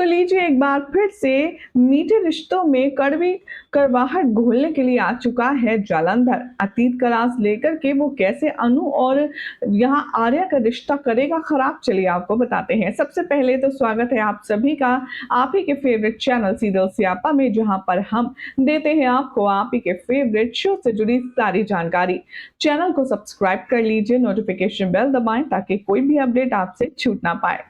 तो लीजिए एक बार फिर से मीठे रिश्तों में कड़वी कड़वाहट घोलने के लिए आ चुका है जालंधर। अतीत का राज लेकर के वो कैसे अनु और यहाँ आर्या का रिश्ता करेगा खराब, चलिए आपको बताते हैं। सबसे पहले तो स्वागत है आप सभी का आप ही के फेवरेट चैनल सीरियल स्यापा में, जहां पर हम देते हैं आपको आप ही के फेवरेट शो से जुड़ी सारी जानकारी। चैनल को सब्सक्राइब कर लीजिए, नोटिफिकेशन बेल दबाएं ताकि कोई भी अपडेट आपसे छूट ना पाए।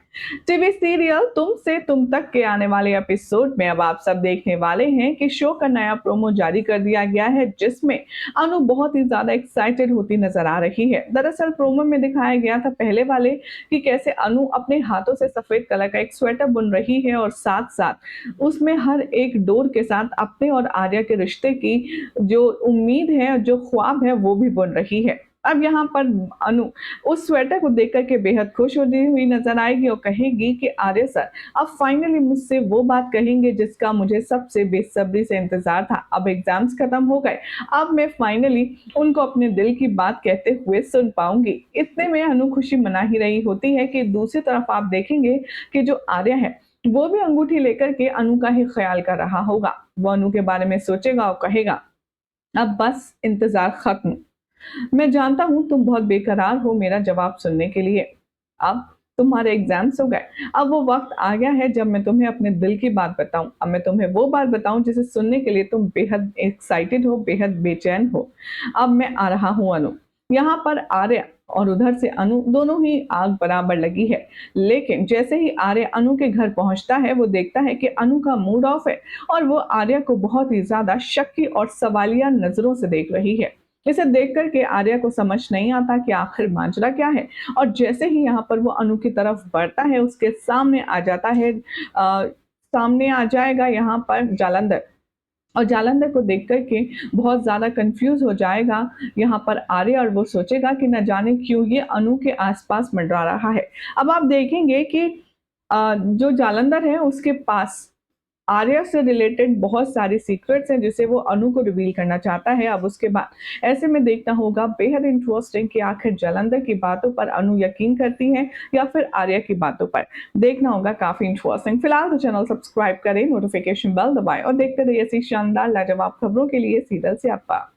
टीवी सीरियल तुम से तुम तक के आने वाले एपिसोड में अब आप सब देखने वाले हैं कि शो का नया प्रोमो जारी कर दिया गया है, जिसमें अनु बहुत ही ज्यादा एक्साइटेड होती नजर आ रही है। दरअसल प्रोमो में दिखाया गया था पहले वाले कि कैसे अनु अपने हाथों से सफेद कलर का एक स्वेटर बुन रही है और साथ साथ उसमें हर एक डोर के साथ अपने और आर्या के रिश्ते की जो उम्मीद है, जो ख्वाब है, वो भी बुन रही है। अब यहाँ पर अनु उस स्वेटर को देख कर के बेहद खुश होती हुई नजर आएगी और कहेगी कि आर्य सर अब फाइनली मुझसे वो बात कहेंगे जिसका मुझे सबसे बेसब्री से इंतजार था। अब एग्जाम्स खत्म हो गए, अब मैं फाइनली उनको अपने दिल की बात कहते हुए सुन पाऊंगी। इतने में अनु खुशी मना ही रही होती है कि दूसरी तरफ आप देखेंगे कि जो आर्य है वो भी अंगूठी लेकर के अनु का ही ख्याल कर रहा होगा। वो अनु के बारे में सोचेगा और कहेगा अब बस इंतजार खत्म। मैं जानता हूं तुम बहुत बेकरार हो मेरा जवाब सुनने के लिए। अब तुम्हारे एग्जाम्स हो गए, अब वो वक्त आ गया है जब मैं तुम्हें अपने दिल की बात बताऊं। अब मैं तुम्हें वो बात बताऊं जिसे सुनने के लिए तुम बेहद एक्साइटेड हो, बेहद बेचैन हो। अब मैं आ रहा हूं अनु। यहाँ पर आर्य और उधर से अनु दोनों ही आग बराबर लगी है। लेकिन जैसे ही आर्य अनु के घर पहुंचता है वो देखता है कि अनु का मूड ऑफ है और वो आर्य को बहुत ही ज्यादा शक्की और सवालिया नजरों से देख रही है। इसे देख करके आर्या को समझ नहीं आता कि आखिर माजरा क्या है। और जैसे ही यहाँ पर वो अनु की तरफ बढ़ता है उसके सामने आ जाता है, सामने आ जाएगा यहाँ पर जालंधर। और जालंधर को देख करके बहुत ज्यादा कंफ्यूज हो जाएगा यहाँ पर आर्य और वो सोचेगा कि न जाने क्यों ये अनु के आसपास मंडरा रहा है। अब आप देखेंगे कि जो जालंधर है उसके पास आर्या से रिलेटेड बहुत सारी सीक्रेट्स हैं जिसे वो अनु को रिवील करना चाहता है। अब उसके बाद ऐसे में देखना होगा बेहद इंटरेस्टिंग कि आखिर जालंधर की बातों पर अनु यकीन करती है या फिर आर्या की बातों पर। देखना होगा, काफी इंटरेस्टिंग। फिलहाल तो चैनल सब्सक्राइब करें, नोटिफिकेशन बेल दबाएं और देखते रहिए ऐसी शानदार लाजवाब खबरों के लिए सीरियल स्यापा।